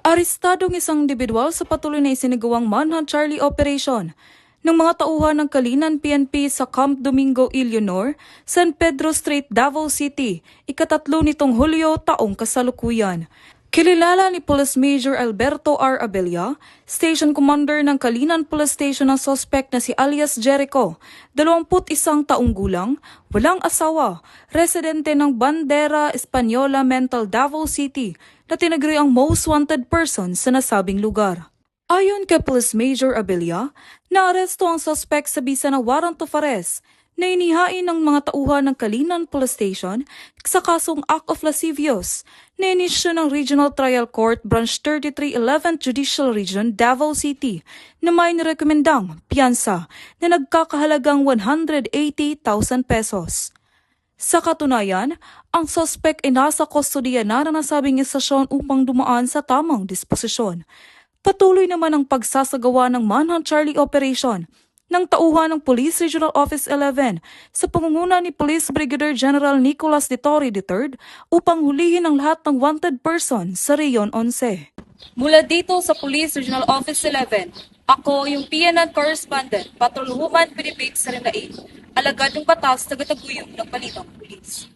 Arestadong isang individual sa patuloy na isinagawang Manhunt Charlie Operation ng mga tauhan ng Kalinan PNP sa Camp Domingo Eleanor, San Pedro Street, Davao City, ikatatlo nitong Hulyo taong kasalukuyan. Kililala ni Police Major Alberto R. Abella, Station Commander ng Kalinan Police Station ang suspect na si alias Jericho, 21 taong gulang, walang asawa, residente ng Bandera Española Mental, Davao City, na tinaguri ang most wanted person sa nasabing lugar. Ayon kay Police Major Abella, naaresto ang suspect sa bisa ng warrant of arrest na inihain ng mga tauhan ng Kalinan Police Station sa kasong Act of Lascivious na inisyu ng Regional Trial Court Branch 33 11th Judicial Region, Davao City na may nirekomendang piyansa na nagkakahalagang 180,000 pesos. Sa katunayan, ang suspect ay nasa kustodiya na ng nasabing istasyon upang dumaan sa tamang disposisyon. Patuloy naman ang pagsasagawa ng Manhunt Charlie Operation ng tauhan ng Police Regional Office 11 sa pangunguna ni Police Brigadier General Nicolas de Torre III upang hulihin ang lahat ng wanted person sa Reyon 11. Mula dito sa Police Regional Office 11, ako yung PNN Correspondent, Patrol Woman Philippines Serena 8, alagad ng batas taga-taguyod ng Balitang Police.